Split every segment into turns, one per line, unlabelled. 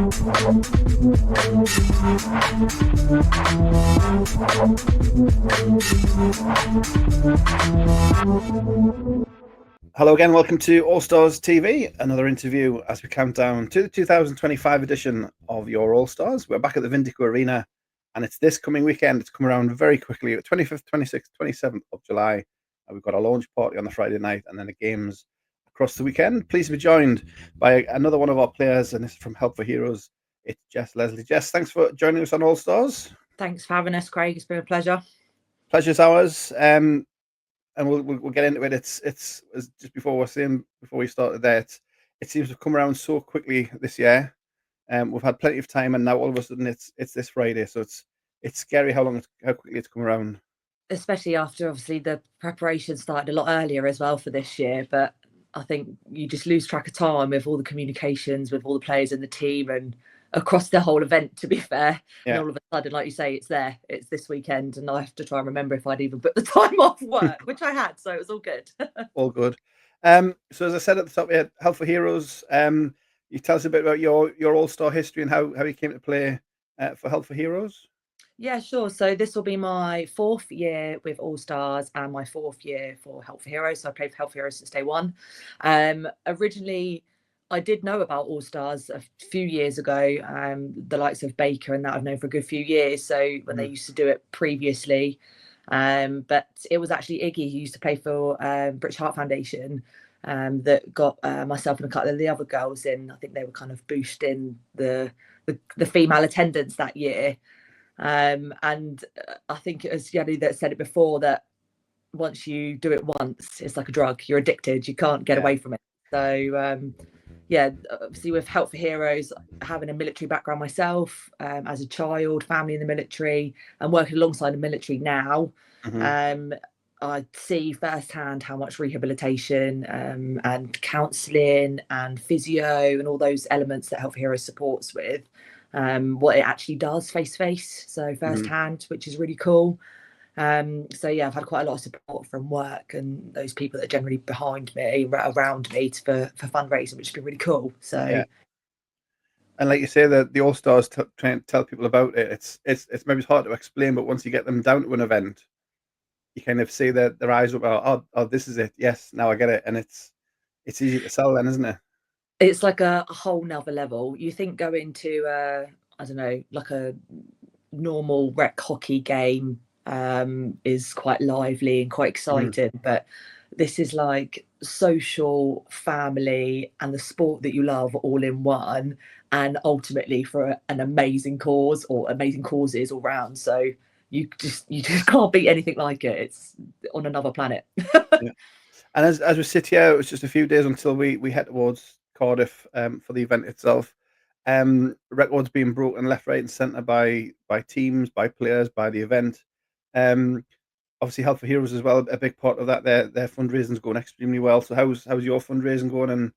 Hello again, welcome to All Stars TV, another interview as we count down to the 2025 edition of your All Stars. We're back at the Vindico Arena, and it's this coming weekend. It's come around very quickly, 25th, 26th, 27th of July. We've got a launch party on the Friday night, and then the games across the weekend. Pleased to be joined by another one of our players, and this is from Help for Heroes. It's Jess Leslie. Jess, thanks for joining us on All Stars.
Thanks for having us, Craig. It's been a pleasure.
Pleasure's ours. And we'll get into it. It's just before we started there. It seems to have come around so quickly this year. We've had plenty of time, and now all of a sudden it's this Friday. So it's scary how quickly it's come around.
Especially after obviously the preparation started a lot earlier as well for this year. But I think you just lose track of time with all the communications with all the players in the team and across the whole event, to be fair. Yeah. And all of a sudden, like you say, it's this weekend, and I have to try and remember if I'd even put the time off work, which I had, so it was all good.
All good. So as I said at the top, we had Help for Heroes. You tell us a bit about your All-Star history and how you came to play for Help for Heroes.
Yeah, sure. So this will be my 4th year with All Stars and my 4th year for Help for Heroes. So I played for Help for Heroes since day one. Originally, I did know about All Stars a few years ago, the likes of Baker and that I've known for a good few years. So when they used to do it previously, but it was actually Iggy who used to play for British Heart Foundation that got myself and a couple of the other girls in. I think they were kind of boosting the female attendance that year. And I think it was Yanni that said it before, that once you do it once, it's like a drug. You're addicted. You can't get away from it. So obviously with Help for Heroes, having a military background myself, as a child, family in the military, and working alongside the military now, I see firsthand how much rehabilitation and counselling and physio and all those elements that Help for Heroes supports with, what it actually does face to face, so firsthand, which is really cool. I've had quite a lot of support from work and those people that are generally behind me, around me for fundraising, which has been really cool. So
yeah. And like you say, that the All Stars trying to tell people about it, it's maybe hard to explain, but once you get them down to an event, you kind of see their eyes up. Oh, this is it. Yes, now I get it, and it's easy to sell then, isn't it?
It's like a whole nother level. You think going to I don't know, like a normal rec hockey game is quite lively and quite exciting, but this is like social, family, and the sport that you love all in one, and ultimately for an amazing cause or amazing causes all round. So you just can't beat anything like it. It's on another planet.
Yeah. And as we sit here, it was just a few days until we head towards Cardiff for the event itself. Records being broken left, right, and centre by teams, by players, by the event. Obviously Help for Heroes as well, a big part of that. Their fundraising's going extremely well. So how's your fundraising going, and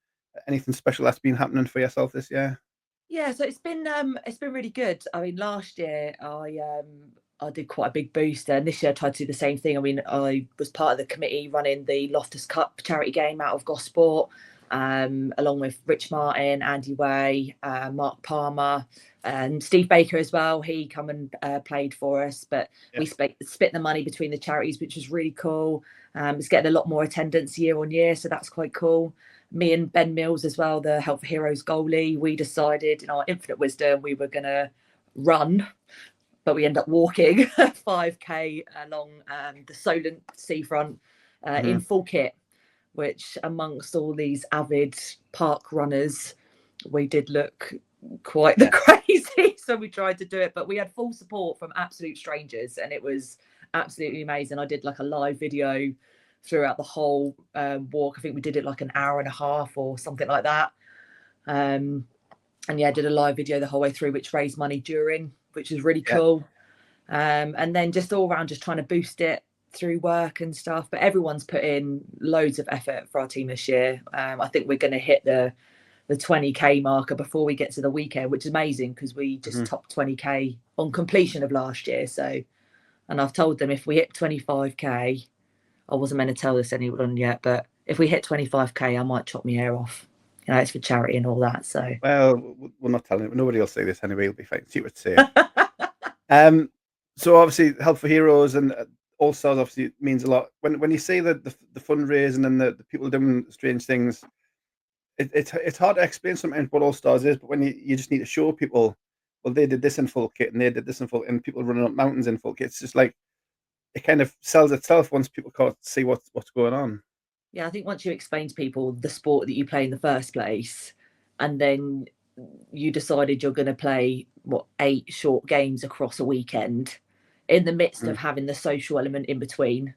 anything special that's been happening for yourself this year?
Yeah, so it's been really good. I mean, last year I did quite a big boost, and this year I tried to do the same thing. I mean, I was part of the committee running the Loftus Cup charity game out of Gosport, along with Rich Martin, Andy Way, Mark Palmer, and Steve Baker as well. He come and played for us, but we split the money between the charities, which was really cool. It's getting a lot more attendance year on year, so that's quite cool. Me and Ben Mills as well, the Help for Heroes goalie, we decided in our infinite wisdom we were going to run, but we end up walking 5k along the Solent seafront in full kit, which amongst all these avid park runners, we did look quite the crazy. So we tried to do it, but we had full support from absolute strangers, and it was absolutely amazing. I did like a live video throughout the whole walk. I think we did it like an hour and a half or something like that. And I did a live video the whole way through, which raised money during, which is really cool. And then just all around, just trying to boost it through work and stuff. But everyone's put in loads of effort for our team this year. I think we're going to hit the 20k marker before we get to the weekend, which is amazing because we just topped 20k on completion of last year. So, and I've told them if we hit 25k, I wasn't meant to tell this anyone yet, but if we hit 25k, I might chop my hair off. it's for charity and all that. So,
Well, we're not telling him. Nobody will say this anyway. He'll be fine. See what it's safe. So obviously, Help for Heroes and All Stars obviously means a lot. When you say that the fundraising and the people doing strange things, it's hard to explain sometimes what All Stars is. But when you just need to show people, well, they did this in full kit and they did this in full, and people running up mountains in full kit. It's just like it kind of sells itself once people can't see what's going on.
yeah, I think once you explain to people the sport that you play in the first place, and then you decided you're going to play 8 short games across a weekend, in the midst of having the social element in between,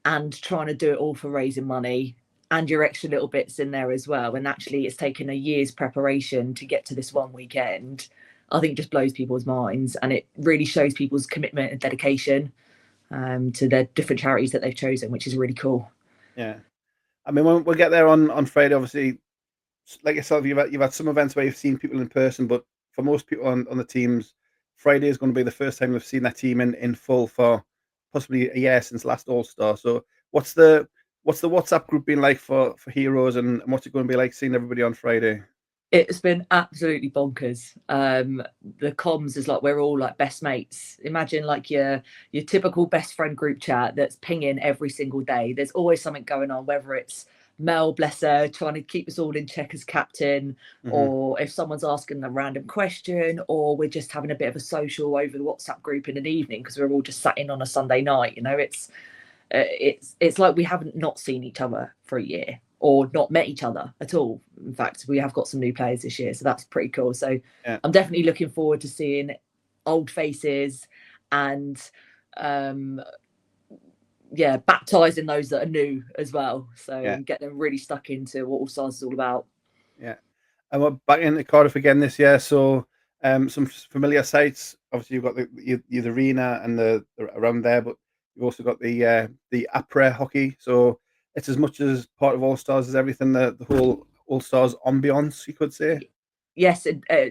and trying to do it all for raising money and your extra little bits in there as well. And actually, it's taken a year's preparation to get to this one weekend. I think just blows people's minds, and it really shows people's commitment and dedication to their different charities that they've chosen, which is really cool.
Yeah, I mean, we'll get there on Friday. Obviously, like yourself, you've had some events where you've seen people in person, but for most people on the teams, Friday is going to be the first time we've seen that team in full for possibly a year since last All Star. So what's the WhatsApp group been like for Heroes, and what's it going to be like seeing everybody on Friday?
It's been absolutely bonkers. The comms is like we're all like best mates. Imagine like your typical best friend group chat that's pinging every single day. There's always something going on, whether it's Mel, bless her, trying to keep us all in check as captain, or if someone's asking a random question, or we're just having a bit of a social over the WhatsApp group in an evening because we're all just sat in on a Sunday night. It's like we haven't not seen each other for a year or not met each other at all. In fact, we have got some new players this year, so that's pretty cool. So
Yeah.
I'm definitely looking forward to seeing old faces and baptizing those that are new as well. So get them really stuck into what All Stars is all about.
Yeah, and we're back into Cardiff again this year, so some familiar sites. Obviously, you've got the arena and the around there, but you've also got the après hockey. So it's as much as part of All Stars as everything. The whole All Stars ambiance, you could say.
Yes,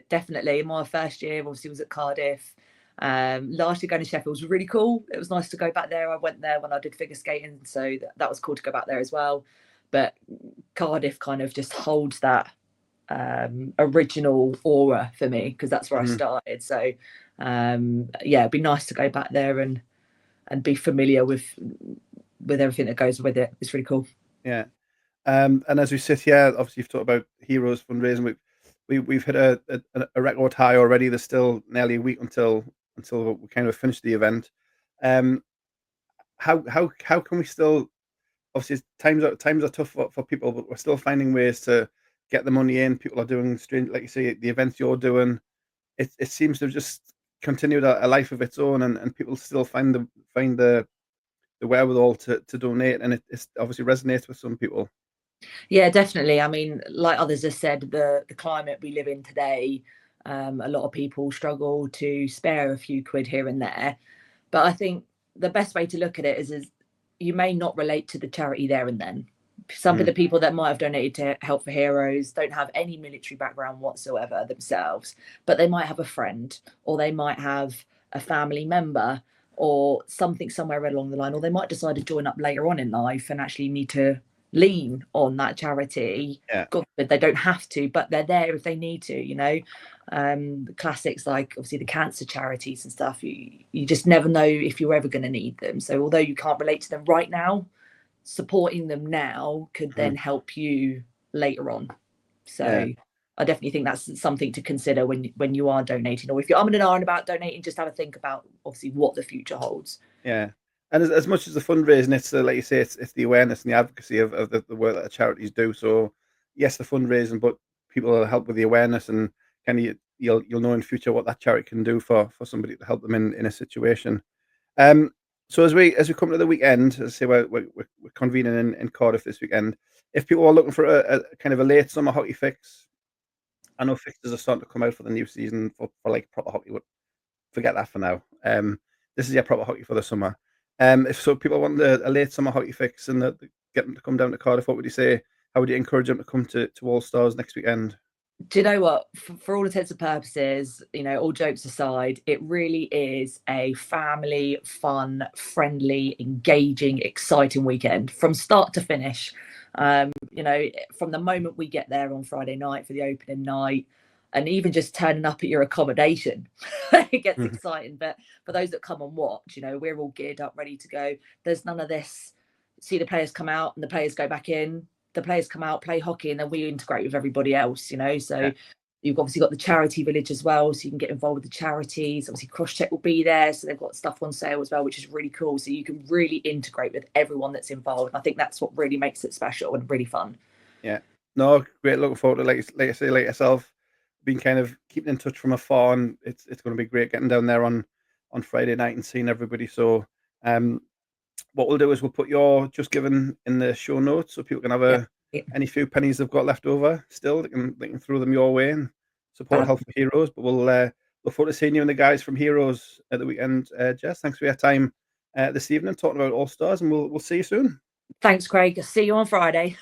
definitely. My first year obviously was at Cardiff. Last year going to Sheffield was really cool. It was nice to go back there. I went there when I did figure skating, so that was cool to go back there as well. But Cardiff kind of just holds that original aura for me because that's where I started. So it'd be nice to go back there and be familiar with everything that goes with it. It's really cool.
Yeah, and as we sit here, obviously you've talked about Heroes fundraising. We've hit a record high already. There's still nearly a week until we kind of finish the event. How can we still, obviously times are tough for people, but we're still finding ways to get the money in. People are doing strange, like you say, the events you're doing. It seems to have just continued a life of its own, and people still find the wherewithal to donate, and it obviously resonates with some people.
Yeah, definitely. I mean, like others have said, the climate we live in today, a lot of people struggle to spare a few quid here and there. But I think the best way to look at it is you may not relate to the charity there and then. Some of the people that might have donated to Help for Heroes don't have any military background whatsoever themselves, but they might have a friend, or they might have a family member, or something somewhere along the line, or they might decide to join up later on in life and actually need to lean on that charity.
Yeah.
God forbid they don't have to, but they're there if they need to, the classics like obviously the cancer charities and stuff, you just never know if you're ever going to need them. So although you can't relate to them right now, supporting them now could then help you later on. So I definitely think that's something to consider when you are donating, or if you're umming and ahhing about donating, just have a think about obviously what the future holds.
Yeah, and as much as the fundraising, it's like you say, it's the awareness and the advocacy of the work that the charities do. So yes, the fundraising, but people will help with the awareness, and you'll know in future what that charity can do for somebody to help them in a situation. So as we come to the weekend, as I say, we're convening in Cardiff this weekend. If people are looking for a kind of a late summer hockey fix, I know fixtures are starting to come out for the new season for like proper hockey. But forget that for now. This is your proper hockey for the summer. If so, people want a late summer hockey fix and get them to come down to Cardiff, what would you say? How would you encourage them to come to All Stars next weekend?
Do you know what? For all intents and purposes, all jokes aside, it really is a family, fun, friendly, engaging, exciting weekend from start to finish. You know, from the moment we get there on Friday night for the opening night, and even just turning up at your accommodation, it gets exciting. But for those that come and watch, you know, we're all geared up, ready to go. There's none of this, see the players come out and the players go back in. The players come out, play hockey, and then we integrate with everybody else, you know. So you've obviously got the charity village as well, so you can get involved with the charities. Obviously, Crosscheck will be there, so they've got stuff on sale as well, which is really cool. So you can really integrate with everyone that's involved. And I think that's what really makes it special and really fun.
Yeah, no, great. Looking forward to, like I say, like yourself, been kind of keeping in touch from afar, and it's going to be great getting down there on Friday night and seeing everybody. So, what we'll do is we'll put your Just Given in the show notes so people can have any few pennies they've got left over still. They can throw them your way and support Health for Heroes. But we'll look forward to seeing you and the guys from Heroes at the weekend. Jess, thanks for your time this evening talking about All Stars, and we'll see you soon.
Thanks, Craig. I'll see you on Friday.